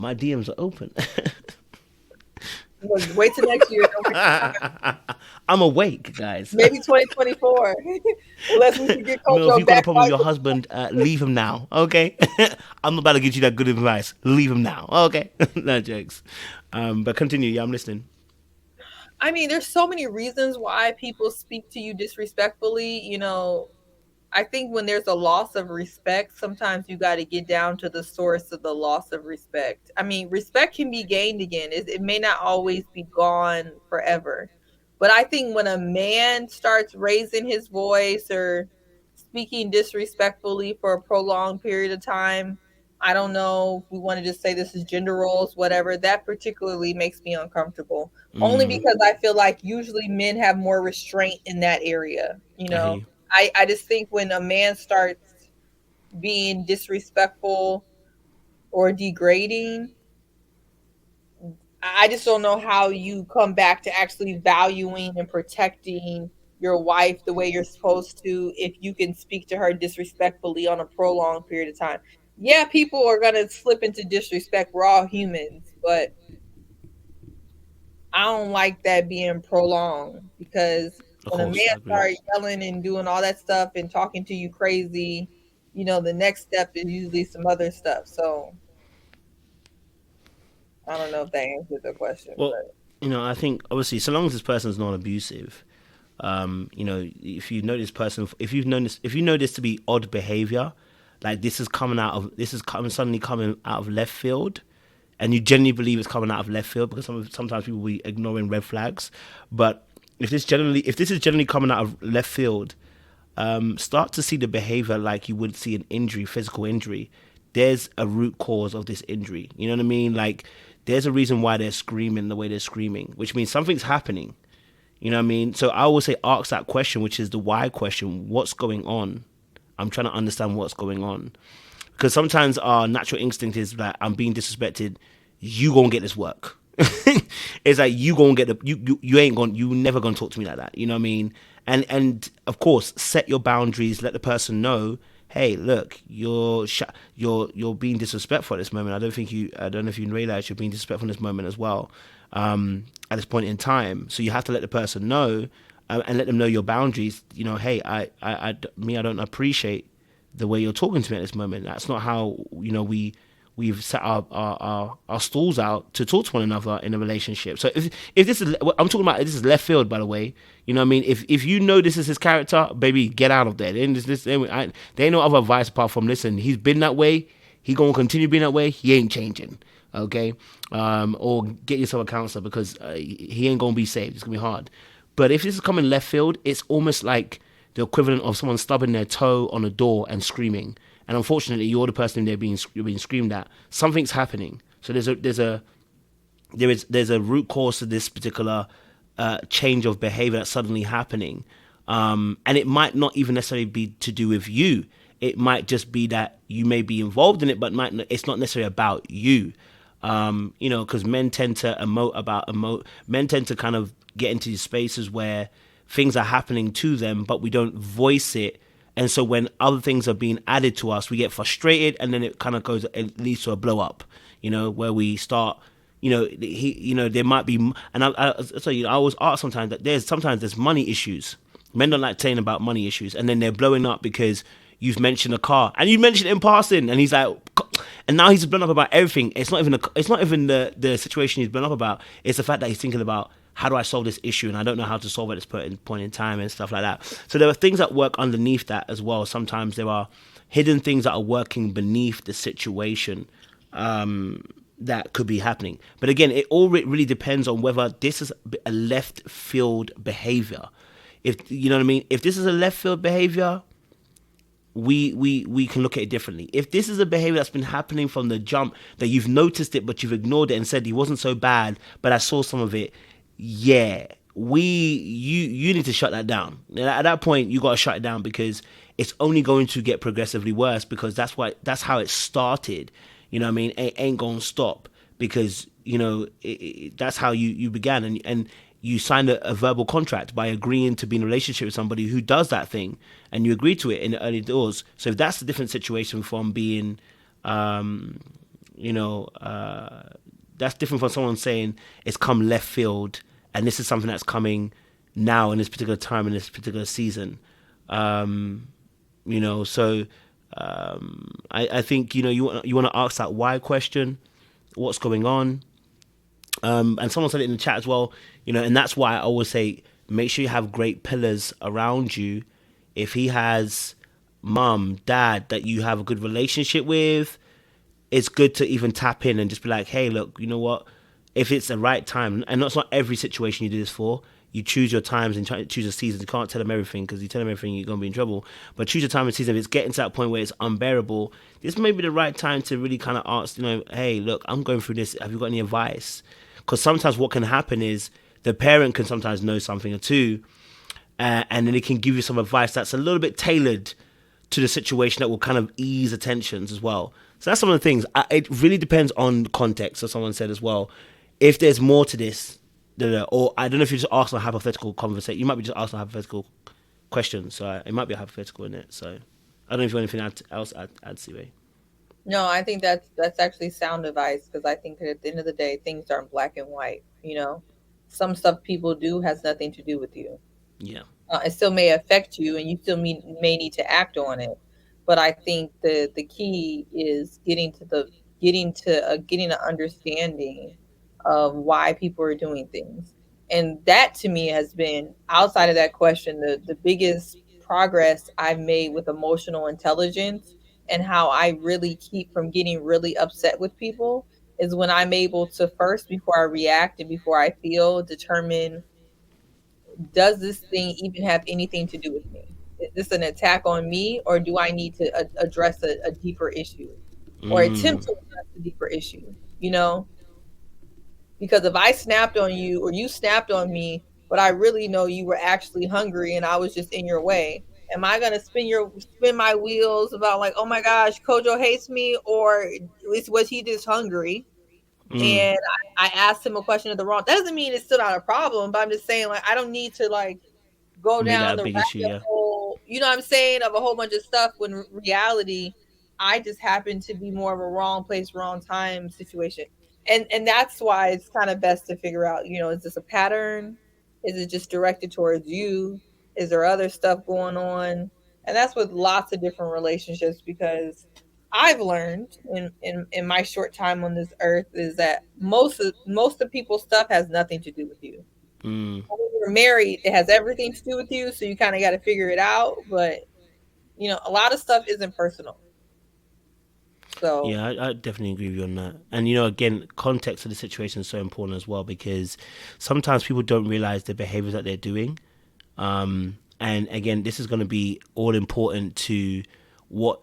My DMs are open. Look, wait till next year. Don't waste your time. I'm awake, guys. Maybe 2024. Unless we can get Coach Mil, if on you've got a back problem with fight. your husband, leave him now, okay? I'm not about to give you that good advice. Leave him now, okay? No jokes. But continue. Yeah, I'm listening. I mean, there's so many reasons why people speak to you disrespectfully. I think when there's a loss of respect, sometimes you got to get down to the source of the loss of respect. I mean, respect can be gained again. It may not always be gone forever. But I think when a man starts raising his voice or speaking disrespectfully for a prolonged period of time, I don't know if we want to just say this is gender roles, whatever, that particularly makes me uncomfortable. Only Mm, because I feel like usually men have more restraint in that area, you I hear know. you. I just think when a man starts being disrespectful or degrading, I just don't know how you come back to actually valuing and protecting your wife the way you're supposed to if you can speak to her disrespectfully on a prolonged period of time. Yeah, people are going to slip into disrespect. We're all humans, but I don't like that being prolonged because Of when a course, man I agree. starts yelling and doing all that stuff and talking to you crazy, the next step is usually some other stuff. So I don't know if that answers the question, Well, but I think obviously, so long as this person's not abusive, if you know this to be odd behavior, like this is coming suddenly coming out of left field, and you genuinely believe it's coming out of left field because sometimes people will be ignoring red flags, but if this is generally coming out of left field, start to see the behavior like you would see an injury, physical injury. There's a root cause of this injury. You know what I mean? Like, there's a reason why they're screaming the way they're screaming, which means something's happening. You know what I mean? So I always say ask that question, which is the why question. What's going on? I'm trying to understand what's going on. Because sometimes our natural instinct is that I'm being disrespected, you gonna get this work. It's like you gonna get you ain't gonna you never gonna talk to me like that. You know what I mean? And of course, set your boundaries. Let the person know, hey, look, you're being disrespectful at this moment. I don't know if you realize you're being disrespectful in this moment as well. At this point in time, so you have to let the person know, and let them know your boundaries. Hey, I don't appreciate the way you're talking to me at this moment. That's not how we've set our stalls out to talk to one another in a relationship. So if this is I'm talking about, this is left field, by the way. You know what I mean? If you know this is his character, baby, get out of there. There ain't no other advice apart from, listen, he's been that way. He gonna continue being that way. He ain't changing. Okay, or get yourself a counselor because he ain't gonna be saved. It's gonna be hard. But if this is coming left field, it's almost like the equivalent of someone stubbing their toe on a door and screaming. And unfortunately, you're the person they're being screamed at. Something's happening. So there's a root cause to this particular change of behavior that's suddenly happening, and it might not even necessarily be to do with you. It might just be that you may be involved in it, but it's not necessarily about you. Because men tend to emote. Men tend to kind of get into these spaces where things are happening to them, but we don't voice it. And so when other things are being added to us, we get frustrated, and then it kind of it leads to a blow up. Where we start. There might be, and I always ask sometimes that there's money issues. Men don't like saying about money issues, and then they're blowing up because you've mentioned a car and you mentioned it in passing, and he's like, and now he's blown up about everything. It's not even the situation he's blown up about. It's the fact that he's thinking about, how do I solve this issue, and I don't know how to solve it at this point in time and stuff like that. So there are things that work underneath that as well. Sometimes there are hidden things that are working beneath the situation. That could be happening. But again, it all really depends on whether this is a left field behavior. If you know what I mean, if this is a left field behavior, we can look at it differently. If this is a behavior that's been happening from the jump, that you've noticed it but you've ignored it and said he wasn't so bad, but I saw some of it, yeah, you need to shut that down. At that point, you got to shut it down because it's only going to get progressively worse, because that's how it started. You know what I mean? It ain't gonna stop because that's how you began, and you signed a verbal contract by agreeing to be in a relationship with somebody who does that thing, and you agreed to it in the early doors. So if that's a different situation from being you know, that's different from someone saying it's come left field and this is something that's coming now in this particular time in this particular season. Um, so I think you want to ask that why question, what's going on, and someone said it in the chat as well, and that's why I always say make sure you have great pillars around you. If he has mum, dad that you have a good relationship with, it's good to even tap in and just be like, hey, look, you know what? If it's the right time, and that's not every situation you do this for, you choose your times and try to choose a season. You can't tell them everything because you tell them everything, you're going to be in trouble. But choose your time and season. If it's getting to that point where it's unbearable, this may be the right time to really kind of ask, hey, look, I'm going through this. Have you got any advice? Because sometimes what can happen is the parent can sometimes know something or two, and then it can give you some advice that's a little bit tailored to the situation that will kind of ease the tensions as well. So that's some of the things. It really depends on context, as someone said as well. If there's more to this, or I don't know if you're just asking a hypothetical conversation. You might be just asking a hypothetical question. So it might be a hypothetical in it. So I don't know if you want anything else add Siwe. No, I think that's actually sound advice, because I think that at the end of the day, things aren't black and white. Some stuff people do has nothing to do with you. Yeah. It still may affect you, and you still may need to act on it. But I think the key is getting an understanding of why people are doing things, and that to me has been, outside of that question, the biggest progress I've made with emotional intelligence, and how I really keep from getting really upset with people, is when I'm able to, first, before I react and before I feel, determine, does this thing even have anything to do with me? Is this an attack on me, or do I need to address a deeper issue, or attempt Mm. to address a deeper issue? You know, because if I snapped on you or you snapped on me, but I really know you were actually hungry and I was just in your way, am I gonna spin my wheels about, like, oh my gosh, Kojo hates me, or was he just hungry? Mm. And I asked him a question at the wrong. That doesn't mean it's still not a problem, but I'm just saying, like, I don't need to, like, go Make that down a the big issue. rabbit Yeah. hole, you know what I'm saying, of a whole bunch of stuff, when reality, I just happen to be more of a wrong place, wrong time situation. And that's why it's kind of best to figure out, is this a pattern? Is it just directed towards you? Is there other stuff going on? And that's with lots of different relationships, because I've learned in my short time on this earth is that most of people's stuff has nothing to do with you. Mm. When you're married, it has everything to do with you, so you kind of got to figure it out. But a lot of stuff isn't personal. So Yeah, I definitely agree with you on that. And again, context of the situation is so important as well because sometimes people don't realize the behaviors that they're doing. And again, this is going to be all important to what,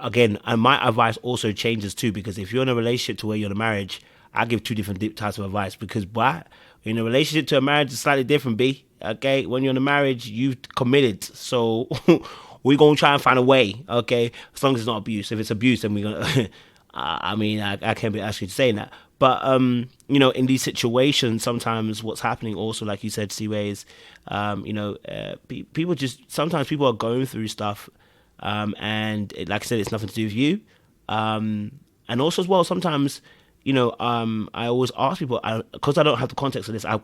again, and my advice also changes too because if you're in a relationship to where you're in a marriage, I give two different types of advice because why? In a relationship to a marriage is slightly different, B. Okay, when you're in a marriage, you've committed. So we're gonna try and find a way, okay? As long as it's not abuse. If it's abuse, then we're gonna. I mean, I can't be asking you to say that, but in these situations, sometimes what's happening, also, like you said, Seaway, is, people just sometimes people are going through stuff, and like I said, it's nothing to do with you, and also as well, sometimes, I always ask people because I don't have the context of this. I've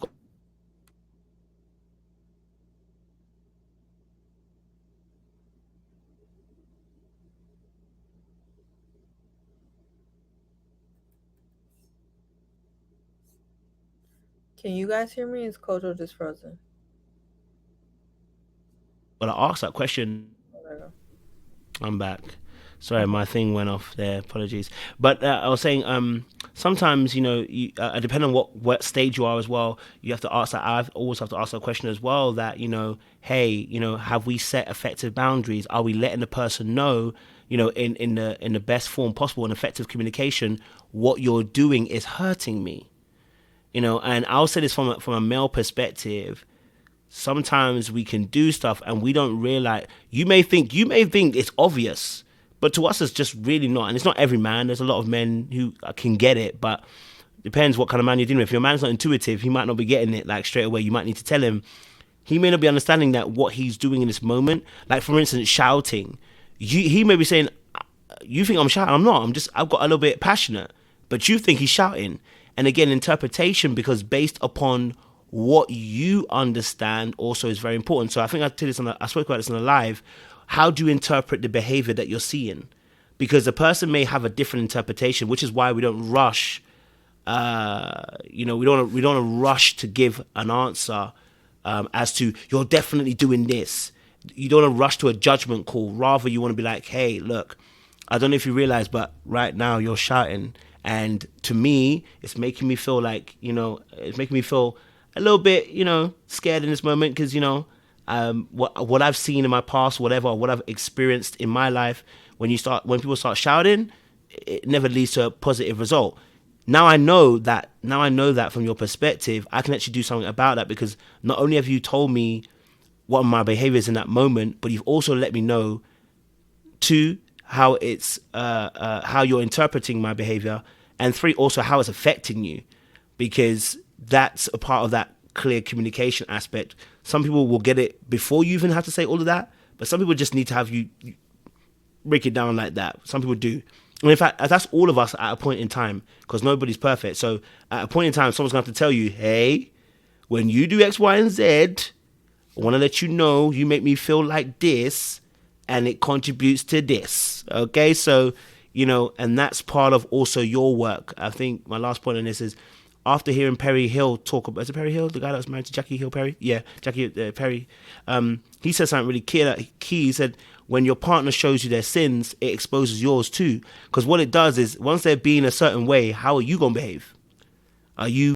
can you guys hear me? Is Kojo just frozen? got to ask that question. Okay. I'm back. Sorry, Okay. my thing went off there. Apologies. But I was saying, sometimes depending on what stage you are as well, you have to ask that. I always have to ask that question as well. That hey, have we set effective boundaries? Are we letting the person know, in the best form possible, in effective communication, what you're doing is hurting me? And I'll say this from a male perspective. Sometimes we can do stuff and we don't realize. You may think it's obvious, but to us it's just really not. And it's not every man. There's a lot of men who can get it, but depends what kind of man you're dealing with. If your man's not intuitive, he might not be getting it like straight away. You might need to tell him. He may not be understanding that what he's doing in this moment. Like for instance, shouting. He may be saying, "You think I'm shouting? I'm not. I've got a little bit passionate." but you think he's shouting. And again, interpretation, because based upon what you understand, also is very important. So I think I spoke about this in a live. How do you interpret the behavior that you're seeing? Because a person may have a different interpretation, which is why we don't rush. We don't rush to give an answer as to you're definitely doing this. You don't want to rush to a judgment call. Rather, you want to be like, hey, look, I don't know if you realize, but right now you're shouting. And to me, it's making me feel like, it's making me feel a little bit, scared in this moment because, what I've seen in my past, whatever, what I've experienced in my life, when people start shouting, it never leads to a positive result. Now I know that from your perspective, I can actually do something about that, because not only have you told me what my behavior is in that moment, but you've also let me know, two, how it's how you're interpreting my behavior, and three, also how it's affecting you, because that's a part of that clear communication aspect. Some people will get it before you even have to say all of that, but some people just need to have you break it down like that. Some people do. And in fact, that's all of us at a point in time, because nobody's perfect. So at a point in time, someone's going to have to tell you, hey, when you do X, Y, and Z, I want to let you know you make me feel like this, and it contributes to this. Okay, so, and that's part of also your work. I think my last point on this is, after hearing Perry Hill talk about, is it Perry Hill, the guy that was married to Jackie Hill Perry? Yeah, Jackie Perry. He said something really key. He said, when your partner shows you their sins, it exposes yours too. Because what it does is, once they're being a certain way, how are you going to behave? Are you